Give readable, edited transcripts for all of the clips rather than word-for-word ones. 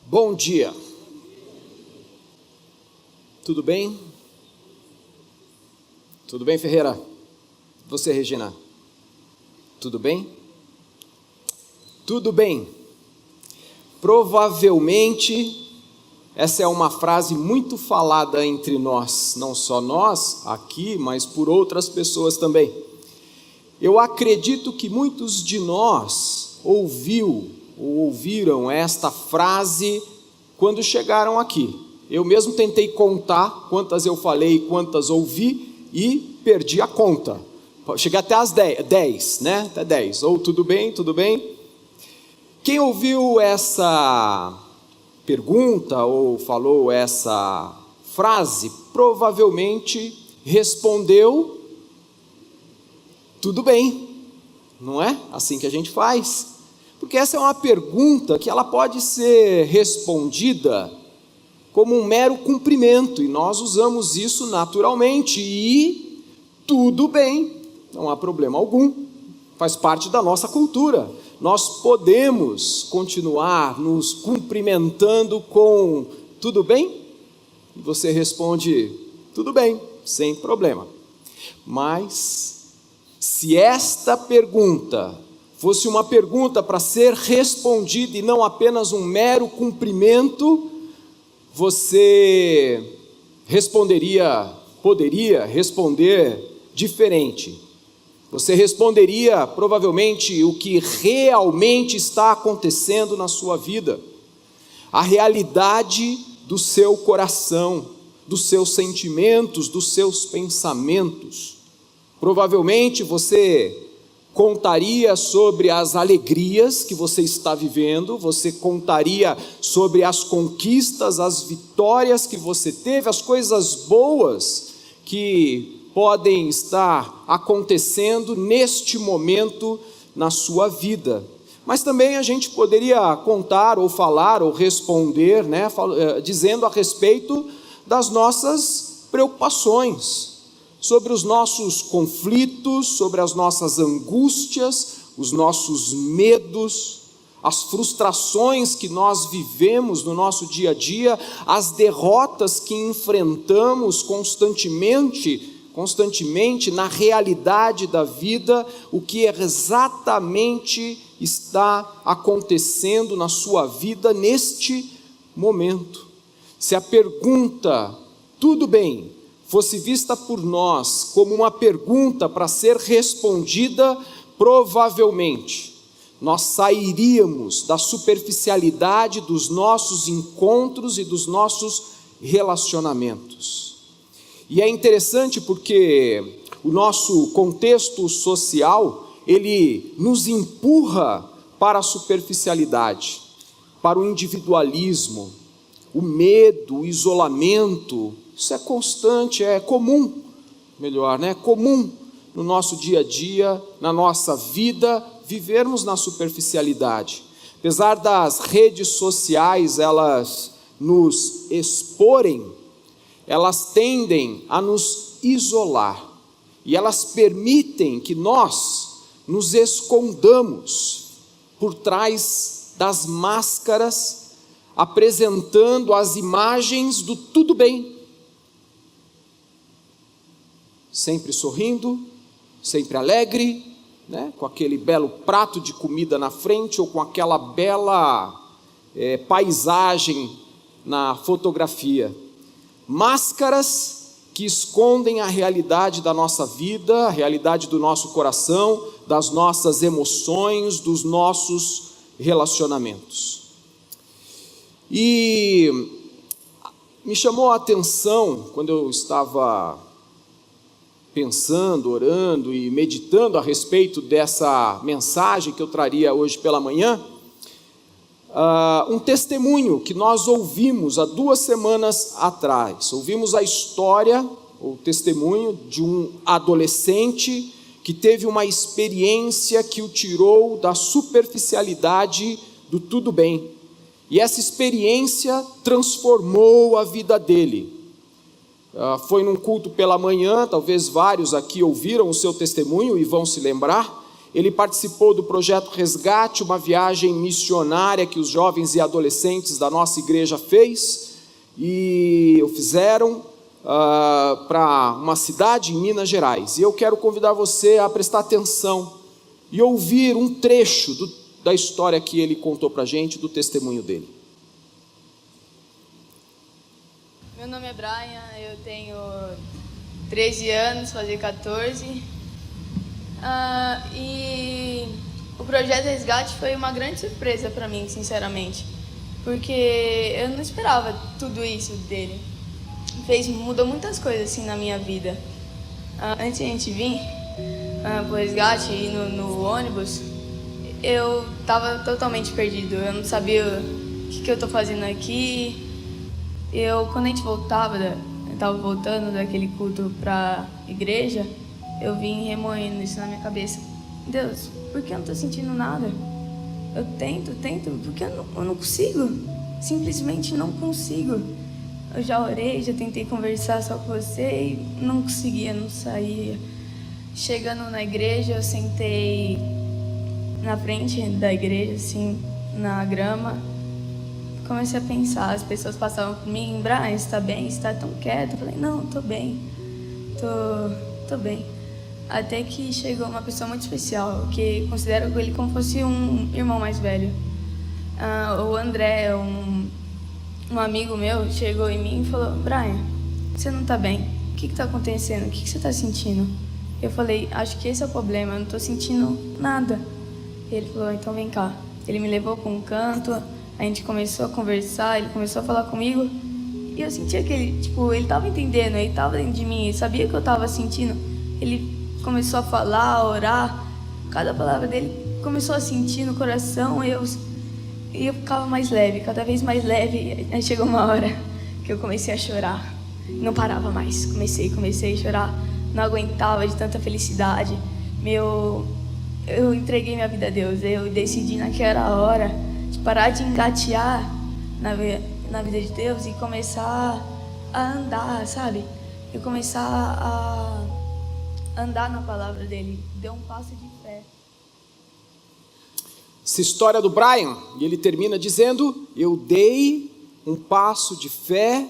Bom dia. Tudo bem? Tudo bem, Ferreira? Você, Regina? Tudo bem? Tudo bem. Provavelmente, essa é uma frase muito falada entre nós, não só nós aqui, mas por outras pessoas também. Eu acredito que muitos de nós ouviram esta frase quando chegaram aqui. Eu mesmo tentei contar quantas eu falei e quantas ouvi e perdi a conta. Cheguei até as 10, né? Até 10. Ou tudo bem, tudo bem. Quem ouviu essa pergunta ou falou essa frase, provavelmente respondeu tudo bem. Não é assim que a gente faz? Porque essa é uma pergunta que ela pode ser respondida como um mero cumprimento, e nós usamos isso naturalmente, e tudo bem, não há problema algum, faz parte da nossa cultura. Nós podemos continuar nos cumprimentando com tudo bem? E você responde tudo bem, sem problema. Mas se esta pergunta fosse uma pergunta para ser respondida e não apenas um mero cumprimento, você poderia responder diferente. Você responderia provavelmente o que realmente está acontecendo na sua vida, a realidade do seu coração, dos seus sentimentos, dos seus pensamentos. Provavelmente você contaria sobre as alegrias que você está vivendo, você contaria sobre as conquistas, as vitórias que você teve, as coisas boas que podem estar acontecendo neste momento na sua vida. Mas também a gente poderia contar ou falar ou responder, dizendo a respeito das nossas preocupações, sobre os nossos conflitos, sobre as nossas angústias, os nossos medos, as frustrações que nós vivemos no nosso dia a dia, as derrotas que enfrentamos constantemente na realidade da vida, o que exatamente está acontecendo na sua vida neste momento. Se a pergunta, tudo bem, fosse vista por nós como uma pergunta para ser respondida, provavelmente nós sairíamos da superficialidade dos nossos encontros e dos nossos relacionamentos. E é interessante porque o nosso contexto social, ele nos empurra para a superficialidade, para o individualismo, o medo, o isolamento. Isso é constante, é comum, comum no nosso dia a dia, na nossa vida, vivermos na superficialidade. Apesar das redes sociais, elas nos exporem, elas tendem a nos isolar, e elas permitem que nós nos escondamos por trás das máscaras, apresentando as imagens do tudo bem, sempre sorrindo, sempre alegre, com aquele belo prato de comida na frente, ou com aquela bela paisagem na fotografia. Máscaras que escondem a realidade da nossa vida, a realidade do nosso coração, das nossas emoções, dos nossos relacionamentos. E me chamou a atenção, quando eu estava pensando, orando e meditando a respeito dessa mensagem que eu traria hoje pela manhã, um testemunho que nós ouvimos há 2 semanas atrás. Ouvimos a história, o testemunho de um adolescente que teve uma experiência que o tirou da superficialidade do tudo bem, e essa experiência transformou a vida dele. Foi num culto pela manhã, talvez vários aqui ouviram o seu testemunho e vão se lembrar. ele participou do projeto Resgate, uma viagem missionária que os jovens e adolescentes da nossa igreja fizeram para uma cidade em Minas Gerais. E eu quero convidar você a prestar atenção e ouvir um trecho da história que ele contou para a gente, do testemunho dele. Meu nome é Brian, eu tenho 13 anos, fazer 14. E o projeto Resgate foi uma grande surpresa para mim, sinceramente, porque eu não esperava tudo isso dele. Mudou muitas coisas assim na minha vida. Antes de a gente vir pro Resgate e no ônibus, eu estava totalmente perdido. Eu não sabia o que eu estou fazendo aqui. Quando a gente estava voltando daquele culto para a igreja, eu vim remoendo isso na minha cabeça. Deus, por que eu não estou sentindo nada? Eu tento, porque eu não consigo. Simplesmente não consigo. Eu já orei, já tentei conversar só com você e não conseguia, não saía. Chegando na igreja, eu sentei na frente da igreja, assim, na grama. Comecei a pensar, as pessoas passavam por mim: Brian, você tá bem? Você tá tão quieto? Eu falei: não, tô bem, tô bem. Até que chegou uma pessoa muito especial, que considero ele como fosse um irmão mais velho. O André, um amigo meu, chegou em mim e falou: Brian, você não tá bem? O que tá acontecendo? O que você tá sentindo? Eu falei: acho que esse é o problema, eu não tô sentindo nada. Ele falou: então vem cá. Ele me levou para um canto, a gente começou a conversar, ele começou a falar comigo, e eu sentia que ele tava entendendo, ele tava dentro de mim, ele sabia que eu tava sentindo. Ele começou a falar, a orar, cada palavra dele começou a sentir no coração, e eu ficava mais leve, cada vez mais leve. Aí chegou uma hora que eu comecei a chorar, não parava mais, comecei a chorar, não aguentava de tanta felicidade. Eu entreguei minha vida a Deus, eu decidi naquela hora de parar de engatear na vida de Deus e começar a andar, sabe? Eu começar a andar na palavra dele, deu um passo de fé. Essa história do Brian, e ele termina dizendo: eu dei um passo de fé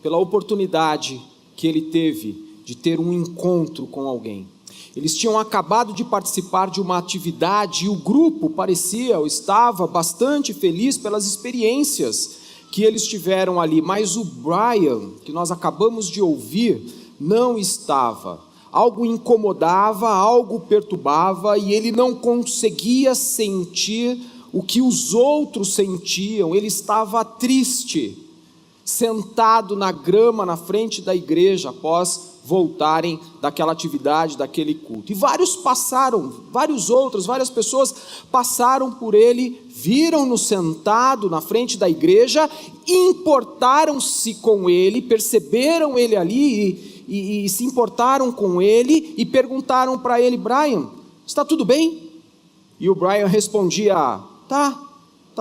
pela oportunidade que ele teve de ter um encontro com alguém. Eles tinham acabado de participar de uma atividade e o grupo estava bastante feliz pelas experiências que eles tiveram ali, mas o Brian, que nós acabamos de ouvir, não estava. Algo incomodava, algo perturbava, e ele não conseguia sentir o que os outros sentiam. Ele estava triste, sentado na grama na frente da igreja após voltarem daquela atividade, daquele culto. E várias pessoas passaram por ele, viram-no sentado na frente da igreja, importaram-se com ele, perceberam ele ali e se importaram com ele e perguntaram para ele: Brian, está tudo bem? E o Brian respondia: tá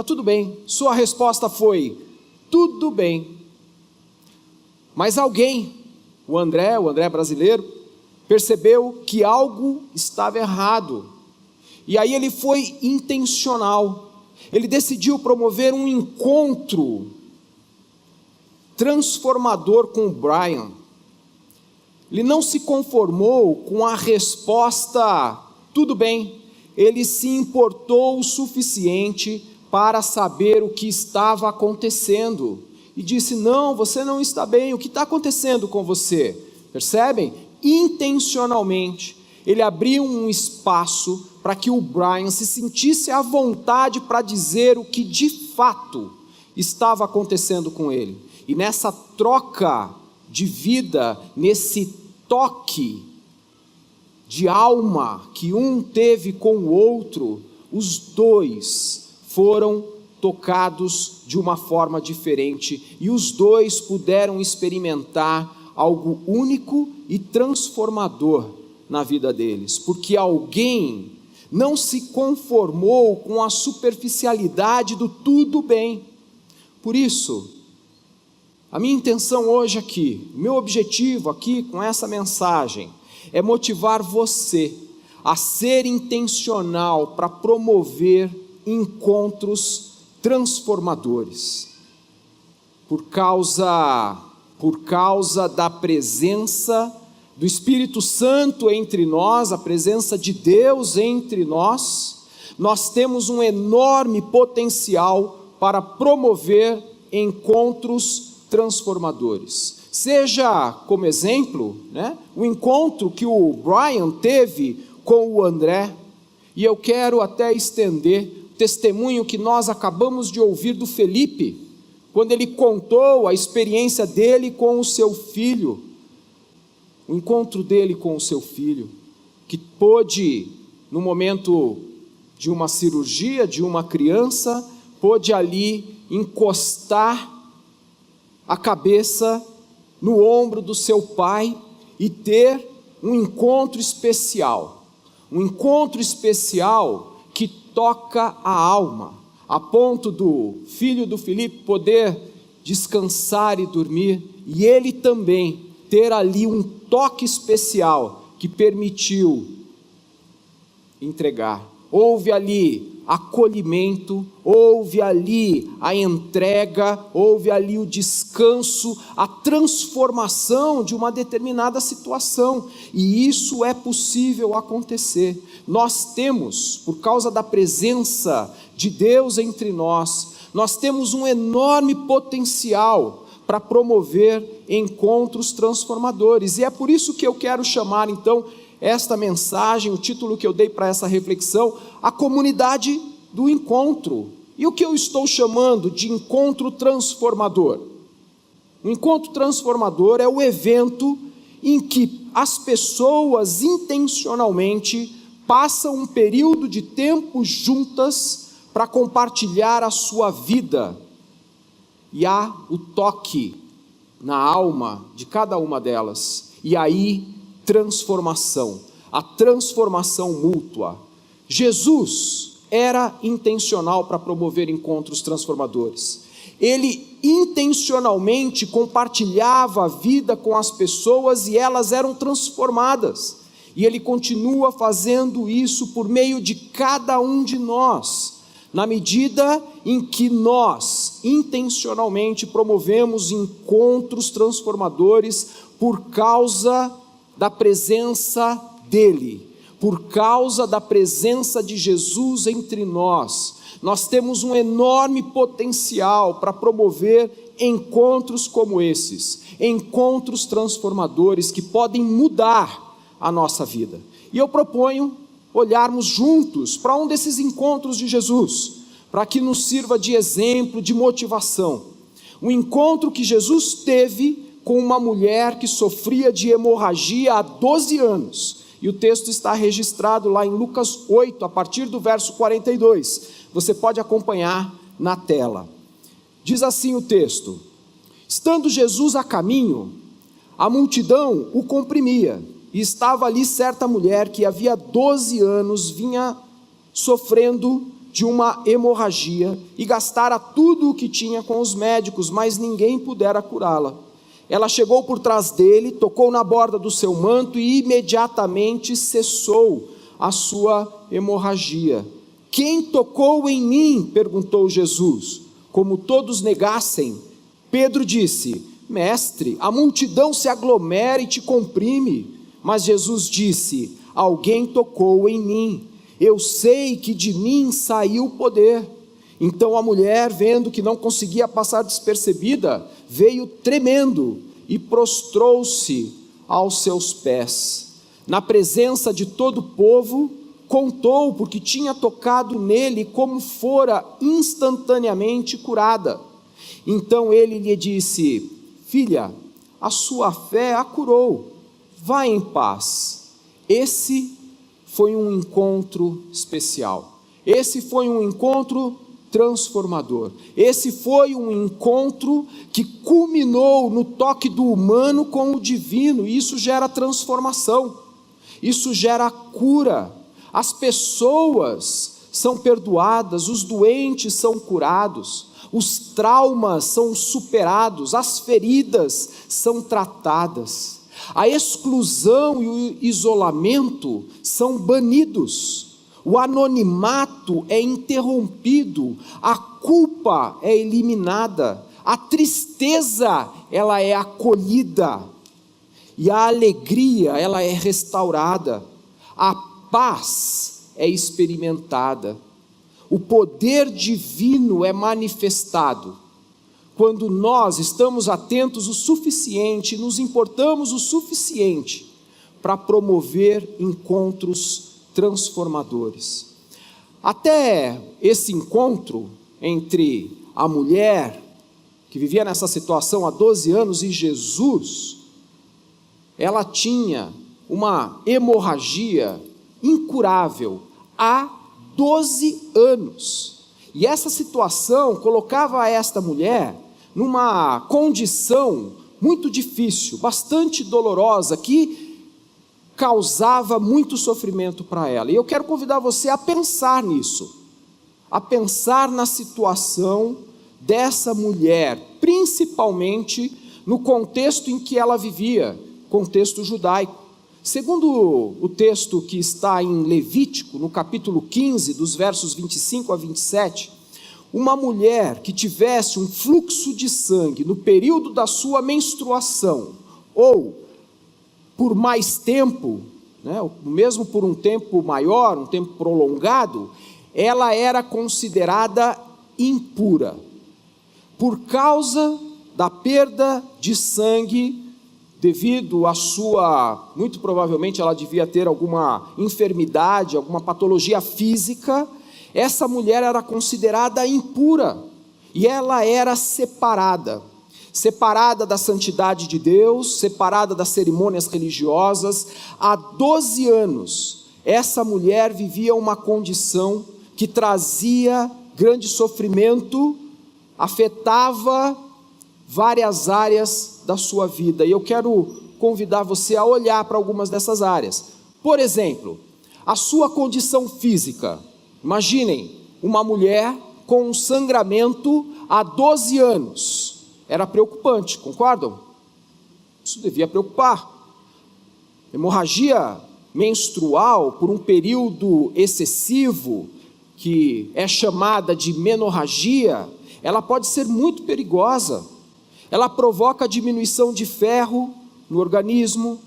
tudo bem. Sua resposta foi: tudo bem. Mas alguém, o André brasileiro, percebeu que algo estava errado. E aí ele foi intencional. Ele decidiu promover um encontro transformador com o Brian. Ele não se conformou com a resposta tudo bem. Ele se importou o suficiente para saber o que estava acontecendo. E disse: não, você não está bem, o que está acontecendo com você? Percebem? Intencionalmente, ele abriu um espaço para que o Brian se sentisse à vontade para dizer o que de fato estava acontecendo com ele. E nessa troca de vida, nesse toque de alma que um teve com o outro, os dois foram tocados de uma forma diferente, e os dois puderam experimentar algo único e transformador na vida deles, porque alguém não se conformou com a superficialidade do tudo bem. Por isso, a minha intenção hoje aqui, o meu objetivo aqui com essa mensagem, é motivar você a ser intencional para promover encontros transformadores. Por causa da presença do Espírito Santo entre nós, a presença de Deus entre nós, nós temos um enorme potencial para promover encontros transformadores. Seja como exemplo, o encontro que o Brian teve com o André, e eu quero até estender o testemunho que nós acabamos de ouvir do Felipe, quando ele contou a experiência dele com o seu filho, o encontro dele com o seu filho, que pôde, no momento de uma cirurgia de uma criança, pôde ali encostar a cabeça no ombro do seu pai e ter um encontro especial que toca a alma, a ponto do filho do Felipe poder descansar e dormir, e ele também ter ali um toque especial que permitiu entregar. Houve ali acolhimento, houve ali a entrega, houve ali o descanso, a transformação de uma determinada situação, e isso é possível acontecer. Nós temos, por causa da presença de Deus entre nós temos um enorme potencial para promover encontros transformadores, e é por isso que eu quero chamar então esta mensagem, o título que eu dei para essa reflexão, a comunidade do encontro. E o que eu estou chamando de encontro transformador? O encontro transformador é o evento em que as pessoas intencionalmente passam um período de tempo juntas para compartilhar a sua vida, e há o toque na alma de cada uma delas, e aí a transformação mútua. Jesus era intencional para promover encontros transformadores. Ele intencionalmente compartilhava a vida com as pessoas e elas eram transformadas. E ele continua fazendo isso por meio de cada um de nós, na medida em que nós intencionalmente promovemos encontros transformadores por causa da presença dele, por causa da presença de Jesus entre nós. Nós temos um enorme potencial para promover encontros como esses, encontros transformadores que podem mudar a nossa vida. E eu proponho olharmos juntos para um desses encontros de Jesus, para que nos sirva de exemplo, de motivação. Um encontro que Jesus teve com uma mulher que sofria de hemorragia há 12 anos, e o texto está registrado lá em Lucas 8, a partir do verso 42, você pode acompanhar na tela. Diz assim o texto: estando Jesus a caminho, a multidão o comprimia, e estava ali certa mulher que havia 12 anos vinha sofrendo de uma hemorragia, e gastara tudo o que tinha com os médicos, mas ninguém pudera curá-la. Ela chegou por trás dele, tocou na borda do seu manto e imediatamente cessou a sua hemorragia. Quem tocou em mim? Perguntou Jesus. Como todos negassem, Pedro disse: mestre, a multidão se aglomera e te comprime. Mas Jesus disse: alguém tocou em mim. Eu sei que de mim saiu o poder. Então a mulher, vendo que não conseguia passar despercebida, veio tremendo e prostrou-se aos seus pés. Na presença de todo o povo, contou porque tinha tocado nele, como fora instantaneamente curada. Então ele lhe disse: filha, a sua fé a curou, vá em paz. Esse foi um encontro especial, esse foi um encontro transformador, esse foi um encontro que culminou no toque do humano com o divino, e isso gera transformação, isso gera cura, as pessoas são perdoadas, os doentes são curados, os traumas são superados, as feridas são tratadas. A exclusão e o isolamento são banidos, o anonimato é interrompido, a culpa é eliminada, a tristeza ela é acolhida e a alegria ela é restaurada, a paz é experimentada, o poder divino é manifestado quando nós estamos atentos o suficiente, nos importamos o suficiente para promover encontros transformadores. Até esse encontro entre a mulher que vivia nessa situação há 12 anos e Jesus, ela tinha uma hemorragia incurável há 12 anos. E essa situação colocava esta mulher numa condição muito difícil, bastante dolorosa, que causava muito sofrimento para ela. E eu quero convidar você a pensar nisso, a pensar na situação dessa mulher, principalmente no contexto em que ela vivia, contexto judaico. Segundo o texto que está em Levítico, no capítulo 15, dos versos 25 a 27, uma mulher que tivesse um fluxo de sangue no período da sua menstruação, ou por mais tempo, mesmo por um tempo maior, um tempo prolongado, ela era considerada impura, por causa da perda de sangue, devido à sua, muito provavelmente ela devia ter alguma enfermidade, alguma patologia física. Essa mulher era considerada impura, e ela era separada da santidade de Deus, separada das cerimônias religiosas. Há 12 anos, essa mulher vivia uma condição que trazia grande sofrimento, afetava várias áreas da sua vida, e eu quero convidar você a olhar para algumas dessas áreas. Por exemplo, a sua condição física. Imaginem, uma mulher com um sangramento há 12 anos, era preocupante, concordam? Isso devia preocupar. Hemorragia menstrual por um período excessivo, que é chamada de menorragia, ela pode ser muito perigosa. Ela provoca diminuição de ferro no organismo,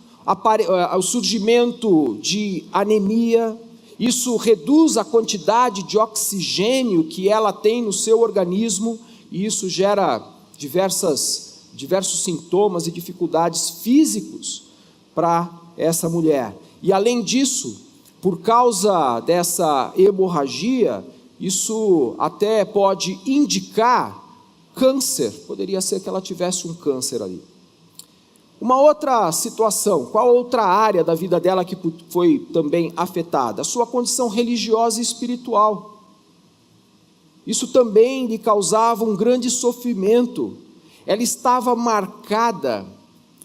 o surgimento de anemia. Isso reduz a quantidade de oxigênio que ela tem no seu organismo, e isso gera diversos sintomas e dificuldades físicos para essa mulher. E além disso, por causa dessa hemorragia, isso até pode indicar câncer, poderia ser que ela tivesse um câncer ali. Uma outra situação, qual outra área da vida dela que foi também afetada? A sua condição religiosa e espiritual. Isso também lhe causava um grande sofrimento. Ela estava marcada,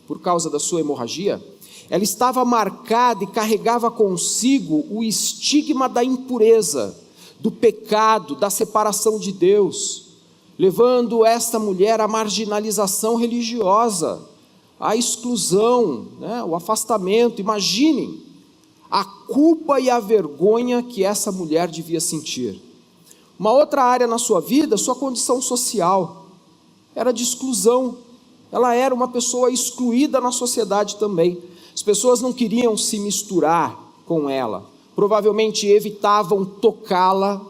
por causa da sua hemorragia, ela estava marcada e carregava consigo o estigma da impureza, do pecado, da separação de Deus, levando esta mulher à marginalização religiosa, à exclusão, o afastamento. Imaginem a culpa e a vergonha que essa mulher devia sentir. Uma outra área na sua vida, sua condição social, era de exclusão. Ela era uma pessoa excluída na sociedade também. As pessoas não queriam se misturar com ela, provavelmente evitavam tocá-la,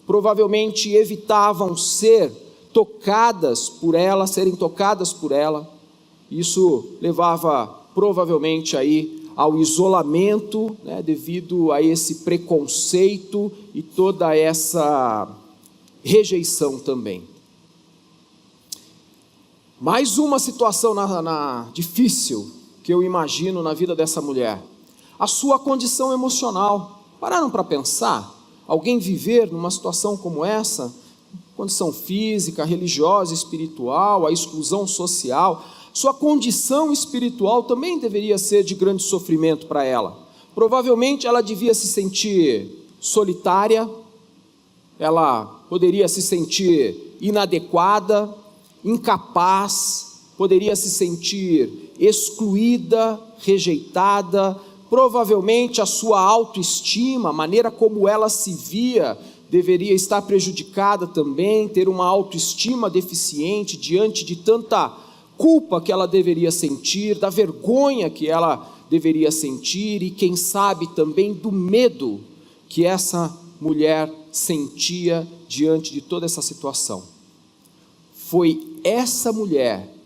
provavelmente evitavam serem tocadas por ela. Isso levava provavelmente aí ao isolamento, devido a esse preconceito e toda essa rejeição também. Mais uma situação difícil que eu imagino na vida dessa mulher, a sua condição emocional. Pararam para pensar? Alguém viver numa situação como essa, condição física, religiosa, espiritual, a exclusão social, sua condição espiritual também deveria ser de grande sofrimento para ela. Provavelmente ela devia se sentir solitária, ela poderia se sentir inadequada, incapaz, poderia se sentir excluída, rejeitada, provavelmente a sua autoestima, a maneira como ela se via, deveria estar prejudicada também, ter uma autoestima deficiente diante de tanta culpa que ela deveria sentir, da vergonha que ela deveria sentir e quem sabe também do medo que essa mulher sentia diante de toda essa situação. Foi essa mulher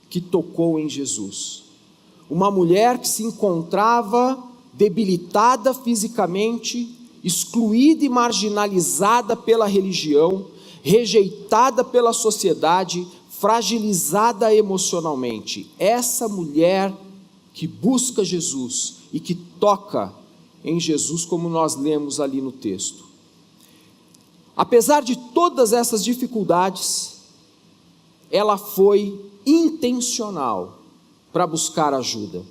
que tocou em Jesus. Uma mulher que se encontrava debilitada fisicamente, excluída e marginalizada pela religião, rejeitada pela sociedade, fragilizada emocionalmente. Essa mulher que busca Jesus e que toca em Jesus, como nós lemos ali no texto. Apesar de todas essas dificuldades, ela foi intencional para buscar ajuda.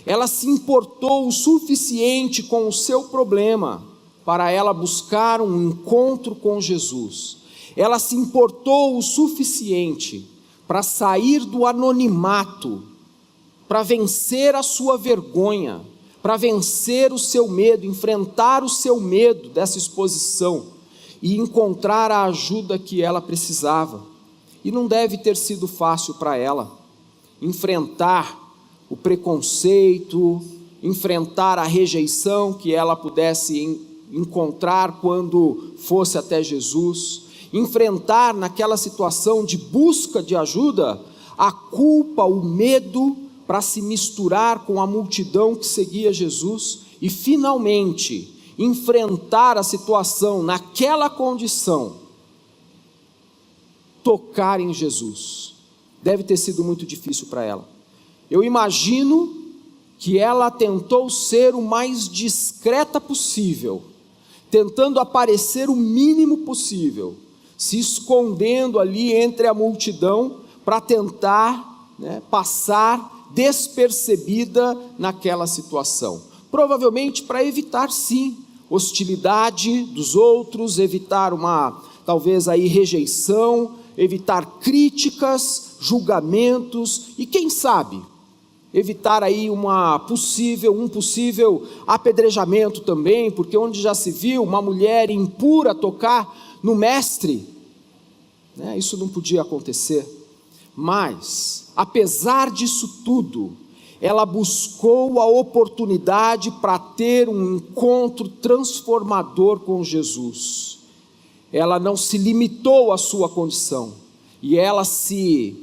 Ela se importou o suficiente com o seu problema para ela buscar um encontro com Jesus. Ela se importou o suficiente para sair do anonimato, para vencer a sua vergonha, para vencer o seu medo, enfrentar o seu medo dessa exposição e encontrar a ajuda que ela precisava. E não deve ter sido fácil para ela enfrentar o preconceito, enfrentar a rejeição que ela pudesse encontrar quando fosse até Jesus, enfrentar naquela situação de busca de ajuda a culpa, o medo, para se misturar com a multidão que seguia Jesus e finalmente enfrentar a situação naquela condição, tocar em Jesus. Deve ter sido muito difícil para ela. Eu imagino que ela tentou ser o mais discreta possível, tentando aparecer o mínimo possível, se escondendo ali entre a multidão para tentar passar despercebida naquela situação. Provavelmente para evitar, sim, hostilidade dos outros, evitar talvez aí rejeição, evitar críticas, julgamentos e quem sabe evitar aí um possível apedrejamento também, porque onde já se viu uma mulher impura tocar no mestre, isso não podia acontecer. Mas, apesar disso tudo, ela buscou a oportunidade para ter um encontro transformador com Jesus. Ela não se limitou à sua condição, e ela se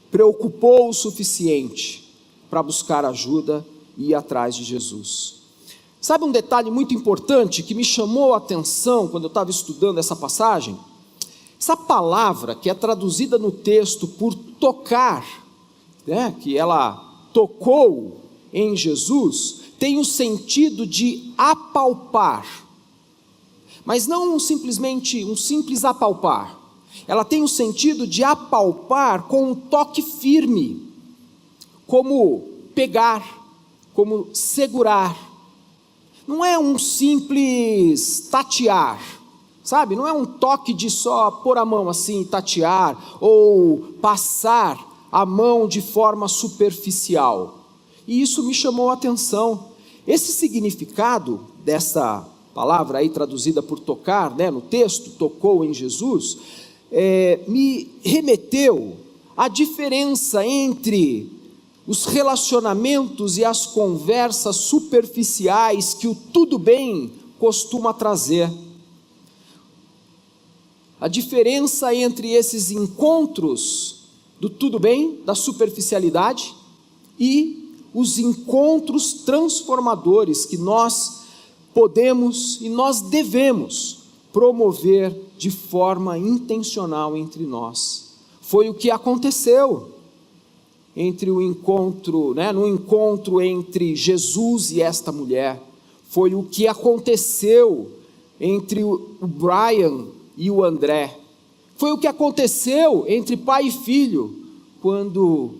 preocupou o suficiente para buscar ajuda e ir atrás de Jesus. Sabe um detalhe muito importante que me chamou a atenção quando eu estava estudando essa passagem? Essa palavra que é traduzida no texto por tocar, que ela tocou em Jesus, tem o sentido de apalpar, mas não simplesmente um simples apalpar. Ela tem o sentido de apalpar com um toque firme, como pegar, como segurar. Não é um simples tatear, sabe? Não é um toque de só pôr a mão assim, tatear, ou passar a mão de forma superficial. E isso me chamou a atenção. Esse significado dessa palavra aí traduzida por tocar, no texto, tocou em Jesus, me remeteu à diferença entre os relacionamentos e as conversas superficiais que o tudo bem costuma trazer. A diferença entre esses encontros do tudo bem, da superficialidade, e os encontros transformadores que nós podemos e nós devemos promover de forma intencional entre nós. Foi o que aconteceu entre o encontro, no encontro entre Jesus e esta mulher. Foi o que aconteceu entre o Brian e o André. Foi o que aconteceu entre pai e filho, quando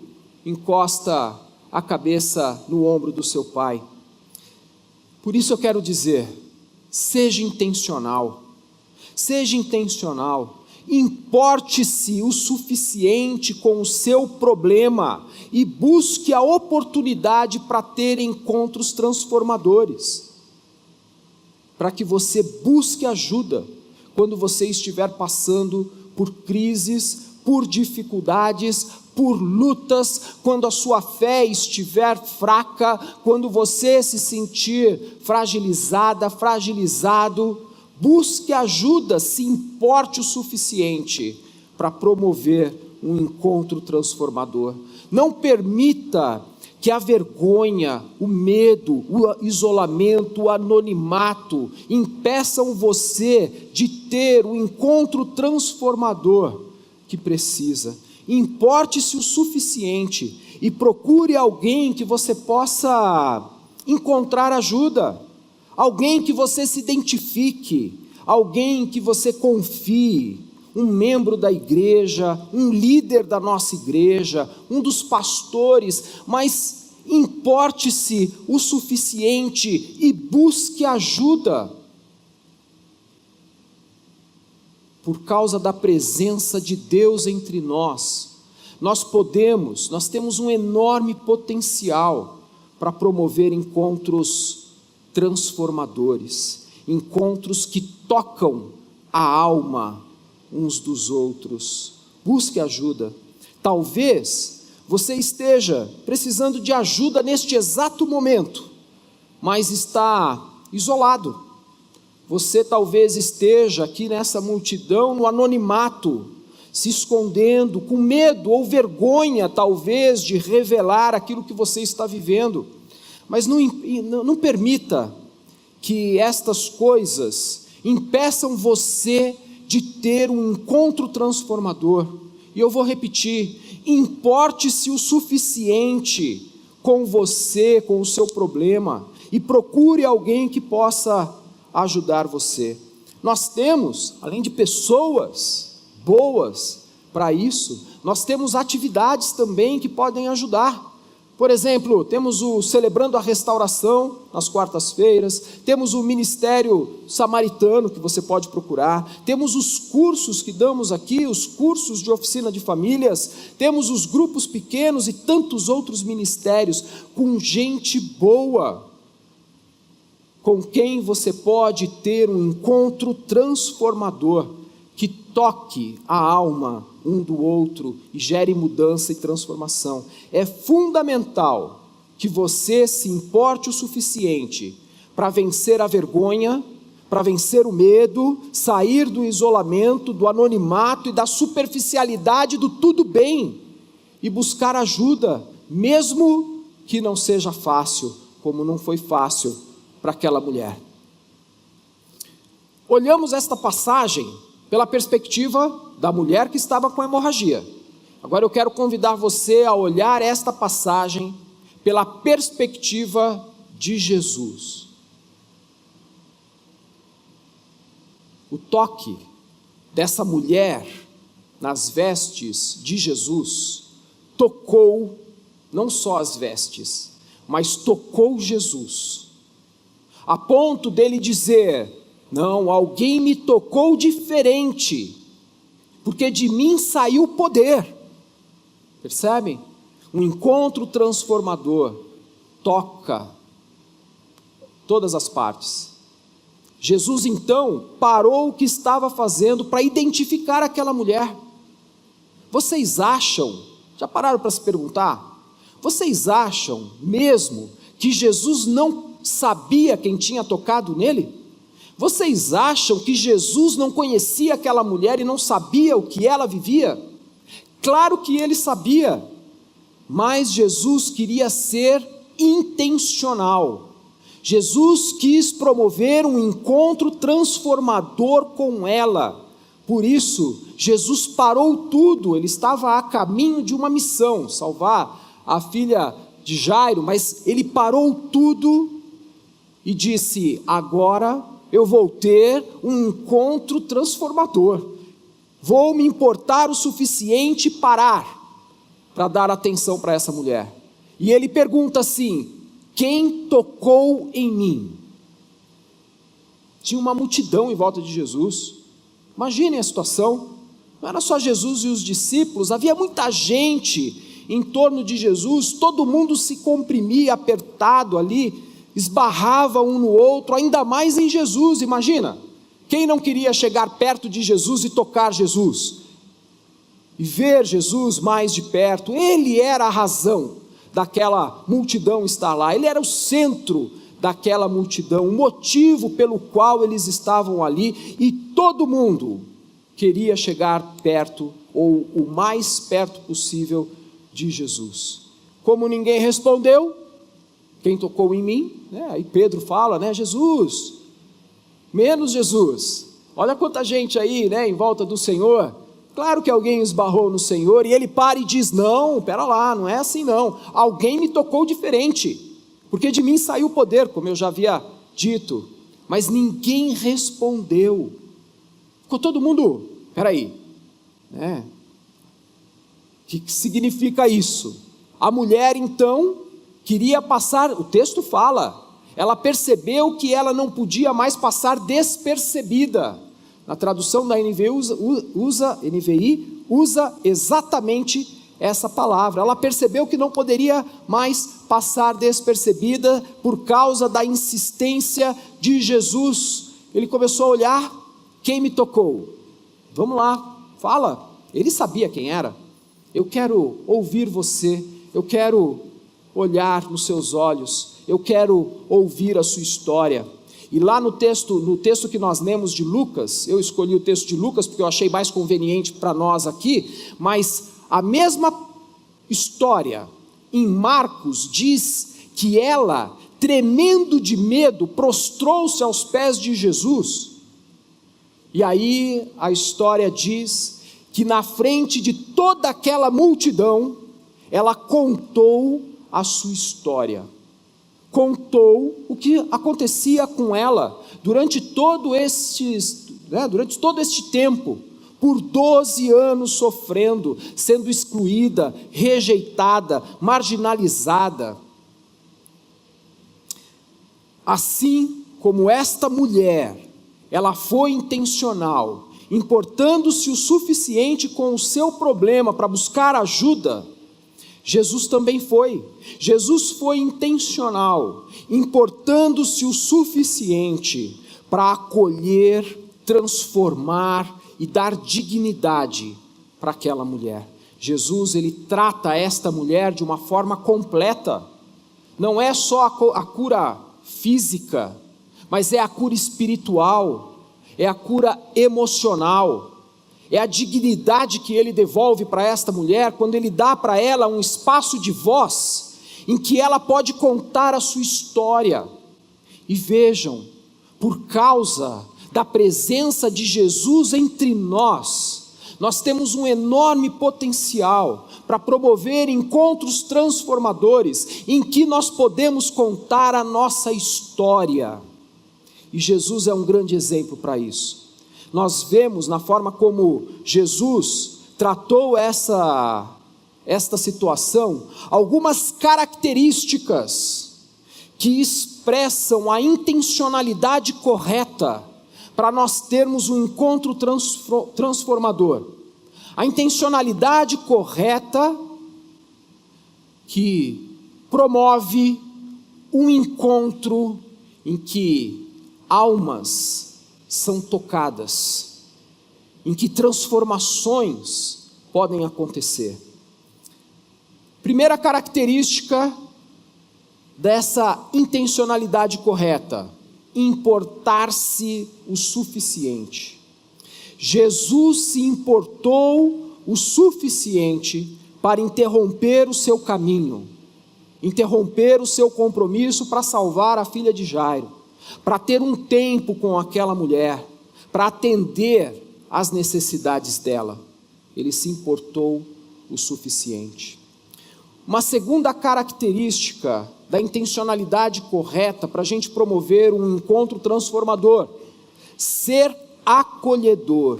encosta a cabeça no ombro do seu pai. Por isso eu quero dizer, seja intencional Importe-se o suficiente com o seu problema e busque a oportunidade para ter encontros transformadores, para que você busque ajuda quando você estiver passando por crises, por dificuldades, por lutas, quando a sua fé estiver fraca, quando você se sentir fragilizada, fragilizado. Busque ajuda, se importe o suficiente para promover um encontro transformador. Não permita que a vergonha, o medo, o isolamento, o anonimato impeçam você de ter o encontro transformador que precisa. Importe-se o suficiente e procure alguém que você possa encontrar ajuda. Alguém que você se identifique, alguém que você confie, um membro da igreja, um líder da nossa igreja, um dos pastores, mas importe-se o suficiente e busque ajuda. Por causa da presença de Deus entre nós, nós temos um enorme potencial para promover encontros transformadores, encontros que tocam a alma uns dos outros. Busque ajuda. Talvez você esteja precisando de ajuda neste exato momento, mas está isolado. Você talvez esteja aqui nessa multidão no anonimato, se escondendo, com medo ou vergonha talvez de revelar aquilo que você está vivendo. Mas não permita que estas coisas impeçam você de ter um encontro transformador. E eu vou repetir: importe-se o suficiente com você, com o seu problema, e procure alguém que possa ajudar você. Nós temos, além de pessoas boas para isso, nós temos atividades também que podem ajudar. Por exemplo, temos o Celebrando a Restauração nas quartas-feiras, temos o Ministério Samaritano que você pode procurar, temos os cursos que damos aqui, os cursos de oficina de famílias, temos os grupos pequenos e tantos outros ministérios com gente boa, com quem você pode ter um encontro transformador, que toque a alma um do outro e gere mudança e transformação. É fundamental que você se importe o suficiente para vencer a vergonha, para vencer o medo, sair do isolamento, do anonimato e da superficialidade do tudo bem, e buscar ajuda, mesmo que não seja fácil, como não foi fácil para aquela mulher. Olhamos esta passagem pela perspectiva da mulher que estava com hemorragia. Agora eu quero convidar você a olhar esta passagem pela perspectiva de Jesus. O toque dessa mulher nas vestes de Jesus tocou não só as vestes, mas tocou Jesus, a ponto dele dizer: não, alguém me tocou diferente, porque de mim saiu poder. Percebem? Um encontro transformador toca todas as partes. Jesus então parou o que estava fazendo para identificar aquela mulher. Vocês acham, já pararam para se perguntar? Vocês acham mesmo que Jesus não sabia quem tinha tocado nele? Vocês acham que Jesus não conhecia aquela mulher e não sabia o que ela vivia? Claro que ele sabia, mas Jesus queria ser intencional. Jesus quis promover um encontro transformador com ela. Por isso, Jesus parou tudo. Ele estava a caminho de uma missão, salvar a filha de Jairo, mas ele parou tudo e disse: agora eu vou ter um encontro transformador. Vou me importar o suficiente para dar atenção para essa mulher. E ele pergunta assim: quem tocou em mim? Tinha uma multidão em volta de Jesus. Imaginem a situação. Não era só Jesus e os discípulos, havia muita gente em torno de Jesus, todo mundo se comprimia apertado ali, esbarrava um no outro, ainda mais em Jesus. Imagina, quem não queria chegar perto de Jesus e tocar Jesus? E ver Jesus mais de perto. Ele era a razão daquela multidão estar lá, ele era o centro daquela multidão, o motivo pelo qual eles estavam ali, e todo mundo queria chegar perto, ou o mais perto possível de Jesus. Como ninguém respondeu, quem tocou em mim? Aí Pedro fala, Jesus, menos Jesus, olha quanta gente aí, em volta do Senhor. Claro que alguém esbarrou no Senhor, e ele para e diz, não, pera lá, não é assim não, alguém me tocou diferente, porque de mim saiu o poder, como eu já havia dito, mas ninguém respondeu. Ficou todo mundo, peraí, o que significa isso? A mulher então queria passar, o texto fala, ela percebeu que ela não podia mais passar despercebida. Na tradução da NVI usa exatamente essa palavra. Ela percebeu que não poderia mais passar despercebida por causa da insistência de Jesus. Ele começou a olhar, quem me tocou? Vamos lá, fala. Ele sabia quem era. Eu quero ouvir você, eu quero olhar nos seus olhos, eu quero ouvir a sua história. E lá no texto que nós lemos de Lucas, eu escolhi o texto de Lucas porque eu achei mais conveniente para nós aqui, mas a mesma história em Marcos diz que ela, tremendo de medo, prostrou-se aos pés de Jesus. E aí a história diz que na frente de toda aquela multidão, ela contou a sua história. Contou o que acontecia com ela durante todo este tempo, por 12 anos sofrendo, sendo excluída, rejeitada, marginalizada. Assim como esta mulher, ela foi intencional, importando-se o suficiente com o seu problema para buscar ajuda, Jesus também foi. Jesus foi intencional, importando-se o suficiente para acolher, transformar e dar dignidade para aquela mulher. Jesus, ele trata esta mulher de uma forma completa. Não é só a cura física, mas é a cura espiritual, é a cura emocional. É a dignidade que ele devolve para esta mulher, quando ele dá para ela um espaço de voz, em que ela pode contar a sua história. E vejam, por causa da presença de Jesus entre nós temos um enorme potencial para promover encontros transformadores, em que nós podemos contar a nossa história. E Jesus é um grande exemplo para isso. Nós vemos na forma como Jesus tratou esta situação, algumas características que expressam a intencionalidade correta para nós termos um encontro transformador. A intencionalidade correta que promove um encontro em que almas são tocadas, em que transformações podem acontecer. Primeira característica dessa intencionalidade correta: importar-se o suficiente. Jesus se importou o suficiente para interromper o seu caminho, interromper o seu compromisso para salvar a filha de Jairo, para ter um tempo com aquela mulher, para atender às necessidades dela. Ele se importou o suficiente. Uma segunda característica da intencionalidade correta para a gente promover um encontro transformador: ser acolhedor.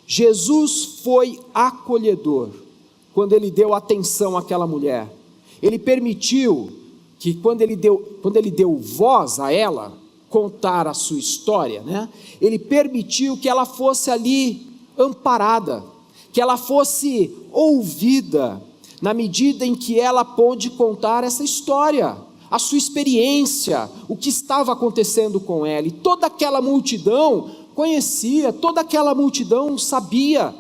Jesus foi acolhedor quando ele deu atenção àquela mulher. Ele permitiu que quando ele deu voz a ela contar a sua história, ele permitiu que ela fosse ali amparada, que ela fosse ouvida, na medida em que ela pôde contar essa história, a sua experiência, o que estava acontecendo com ela. E toda aquela multidão conhecia, toda aquela multidão sabia.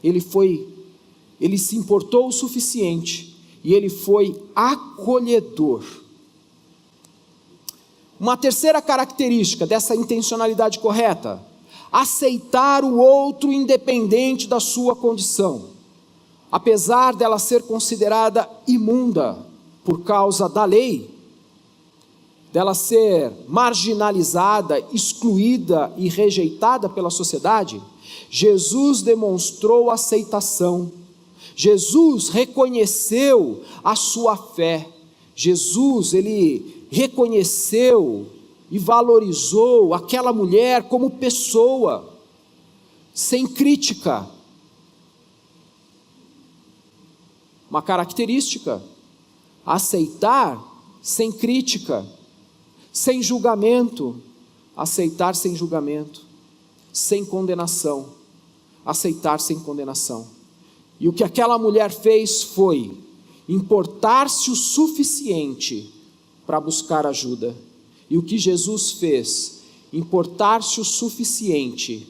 Ele se importou o suficiente e ele foi acolhedor. Uma terceira característica dessa intencionalidade correta: aceitar o outro independente da sua condição, apesar dela ser considerada imunda por causa da lei, dela ser marginalizada, excluída e rejeitada pela sociedade. Jesus demonstrou aceitação, Jesus reconheceu a sua fé, Jesus, ele reconheceu e valorizou aquela mulher como pessoa, sem crítica. Uma característica: aceitar sem crítica, sem julgamento, aceitar sem julgamento, sem condenação, aceitar sem condenação. E o que aquela mulher fez foi importar-se o suficiente para buscar ajuda. E o que Jesus fez? Importar-se o suficiente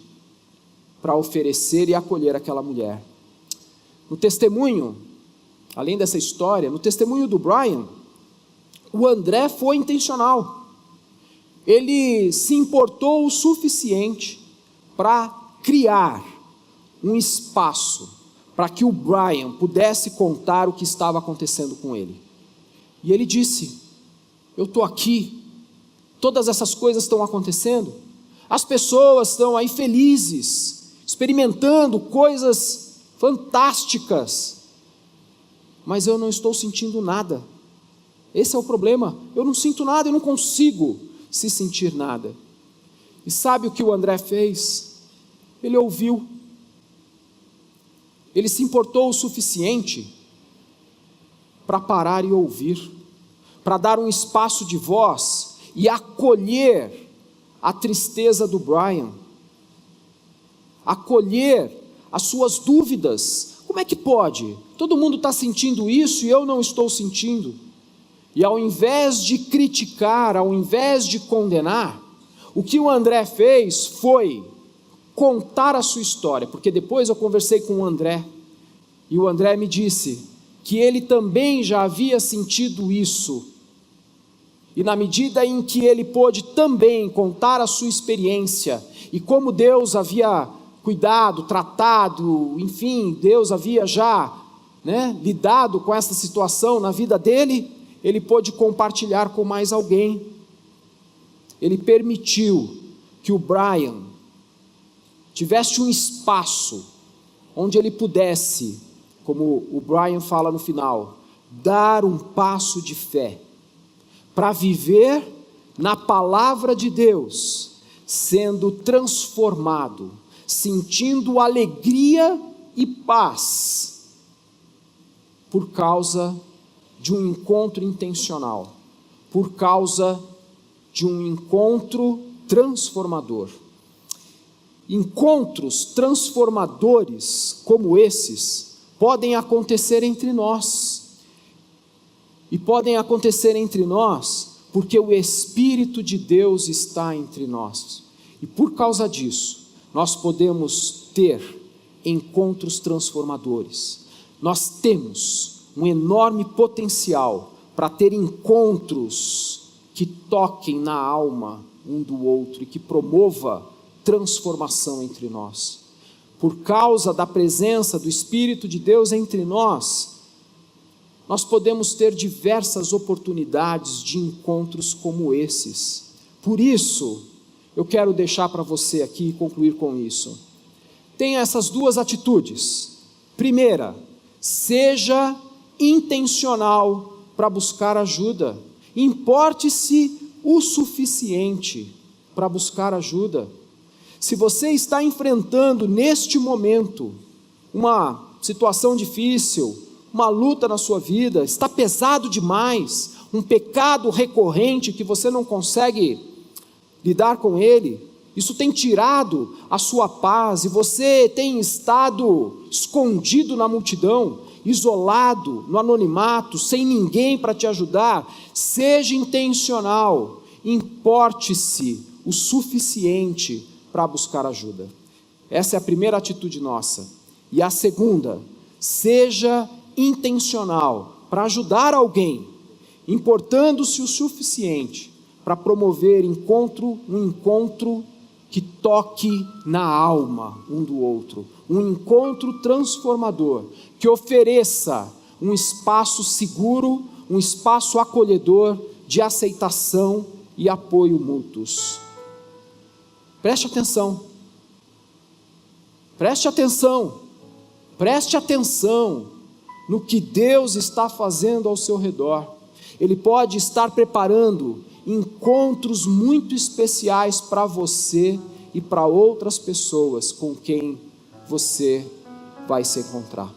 para oferecer e acolher aquela mulher. No testemunho, além dessa história, no testemunho do Brian, o André foi intencional. Ele se importou o suficiente para criar um espaço para que o Brian pudesse contar o que estava acontecendo com ele. E ele disse: eu estou aqui, todas essas coisas estão acontecendo, as pessoas estão aí felizes, experimentando coisas fantásticas, mas eu não estou sentindo nada. Esse é o problema, eu não sinto nada, eu não consigo se sentir nada. E sabe o que o André fez? Ele ouviu, ele se importou o suficiente para parar e ouvir, para dar um espaço de voz e acolher a tristeza do Brian, acolher as suas dúvidas. Como é que pode? Todo mundo está sentindo isso e eu não estou sentindo. E ao invés de criticar, ao invés de condenar, o que o André fez foi contar a sua história, porque depois eu conversei com o André, e o André me disse que ele também já havia sentido isso, e na medida em que ele pôde também contar a sua experiência, e como Deus havia cuidado, tratado, enfim, Deus havia já lidado com essa situação na vida dele, ele pôde compartilhar com mais alguém. Ele permitiu que o Brian tivesse um espaço onde ele pudesse, como o Brian fala no final, dar um passo de fé, para viver na palavra de Deus, sendo transformado, sentindo alegria e paz, por causa de um encontro intencional, por causa de um encontro transformador. Encontros transformadores como esses podem acontecer entre nós, e podem acontecer entre nós porque o Espírito de Deus está entre nós, e por causa disso nós podemos ter encontros transformadores. Nós temos um enorme potencial para ter encontros que toquem na alma um do outro e que promova transformação entre nós. Por causa da presença do Espírito de Deus entre nós, nós podemos ter diversas oportunidades de encontros como esses. Por isso, eu quero deixar para você aqui e concluir com isso. Tenha essas duas atitudes. Primeira, seja intencional para buscar ajuda. Importe-se o suficiente para buscar ajuda. Se você está enfrentando neste momento uma situação difícil, uma luta na sua vida, está pesado demais, um pecado recorrente que você não consegue lidar com ele, Isso tem tirado a sua paz e você tem estado escondido na multidão, isolado, no anonimato, sem ninguém para te ajudar. Seja intencional, importe-se o suficiente para buscar ajuda. Essa é a primeira atitude nossa. E a segunda, seja intencional para ajudar alguém, importando-se o suficiente para promover um encontro que toque na alma um do outro, um encontro transformador, que ofereça um espaço seguro, um espaço acolhedor de aceitação e apoio mútuos. Preste atenção, preste atenção, preste atenção no que Deus está fazendo ao seu redor. Ele pode estar preparando encontros muito especiais para você e para outras pessoas com quem você vai se encontrar.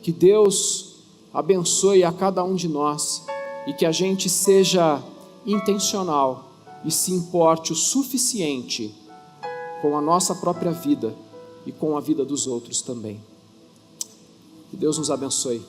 Que Deus abençoe a cada um de nós e que a gente seja intencional e se importe o suficiente com a nossa própria vida e com a vida dos outros também. Que Deus nos abençoe.